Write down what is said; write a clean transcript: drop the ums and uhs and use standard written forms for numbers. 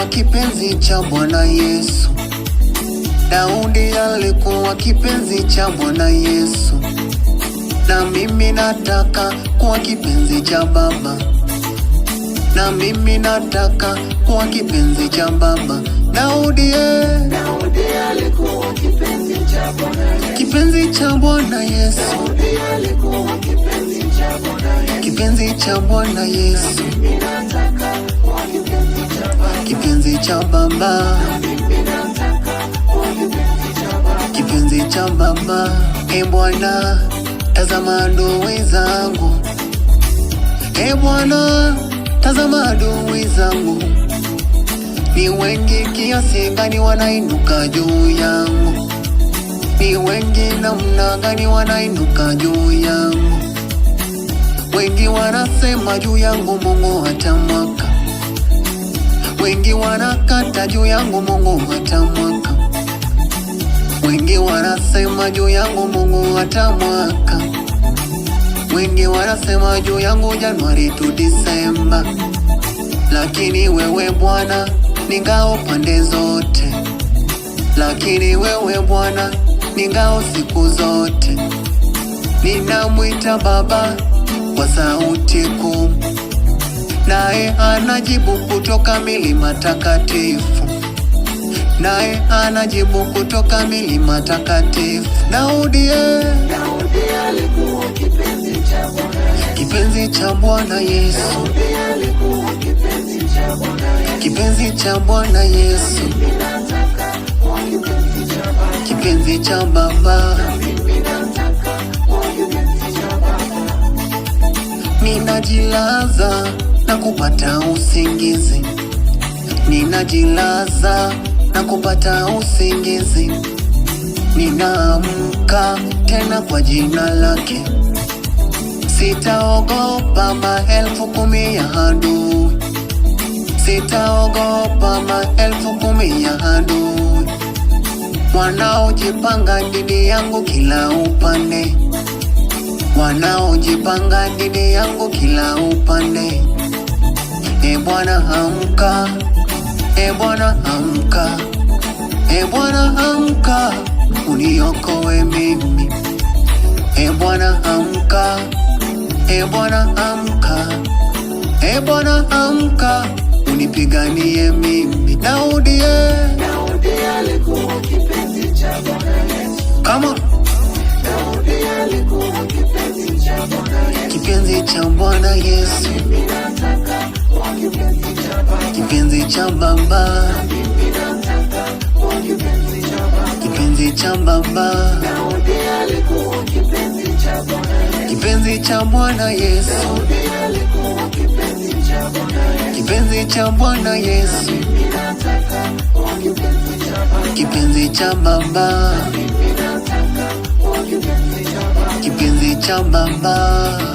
alikuwa kipenzi cha Bwana Yesu. Daudi alikuwa kipenzi cha Bwana Yesu. Na mimi nataka kuwa kipenzi cha Baba. Na mimi nataka kuwa kipenzi cha Baba. Daudi alikuwa kipenzi cha Bwana Yesu. Kipenzi cha Bwana Yesu. Daudi alikuwa kipenzi cha Bwana Yesu. Kipenzi cha Bwana Yesu. Mimi nataka kuwa kipenzi cha Baba. Kipenzi cha Baba. Mimi nataka kuwa kipenzi cha Baba. Kipenzi cha Baba. Bwana, tazama adui zangu. Bwana, tazama adui zangu. Ni wengi kiasi gani wanainuka juu yangu. Ni wengi namna gani wanainuka juu yangu. Wengi wanasema juu yangu Mungu hatamwaka. Wengi wanakata juu yangu Mungu hatamwaka. Wengi wanasema juu yangu Mungu hatamwaka. Wengi wanasema juu yangu Januari tu Disemba. Lakini wewe Bwana ni ngao pande zote. Lakini wewe Bwana ni ngao siku zote. Ninamwita Baba kwa sauti kuu, naye anajibu kutoka milima takatifu. Naye anajibu kutoka milima takatifu. Daudi alikuwa kipenzi cha Bwana Yesu. Kipenzi cha Bwana Yesu. Daudi alikuwa kipenzi cha Bwana Yesu. Kipenzi cha Bwana Yesu. Mimi nataka kuwa kipenzi cha Baba. Kipenzi cha Baba. Mimi nataka kuwa kipenzi cha Baba. Ninajilaza na kupata usingizi. Ninajilaza na kupata usingizi. Ninaamka tena kwa jina lake. Sitaogopa maelfu kumi ya adui. Sitaogopa maelfu kumi ya adui. Wanaojipanga dhidi yangu kila upande. Wanaojipanga dhidi yangu kila upande. Bwana amka. Bwana amka. Bwana amka, uniokoe mimi. Bwana amka. Bwana amka. Bwana amka, unipiganie mimi. Daudi alikuwa kipenzi cha Bwana Yesu. Come on. Daudi alikuwa kipenzi cha Bwana Yesu. Kipenzi cha Bwana Yesu. Mimi nataka kuwa kipenzi cha Baba. Kipenzi cha Baba. Mimi nataka kuwa kipenzi cha Baba. Kipenzi cha Baba. Daudi alikuwa kipenzi cha Bwana Yesu. Kipenzi cha Bwana Yesu. Daudi alikuwa kipenzi cha Bwana Yesu. Kipenzi cha Bwana Yesu. Mimi nataka kuwa kipenzi cha Baba. Kipenzi cha Baba. Mimi nataka kuwa kipenzi cha Baba. Kipenzi cha Baba.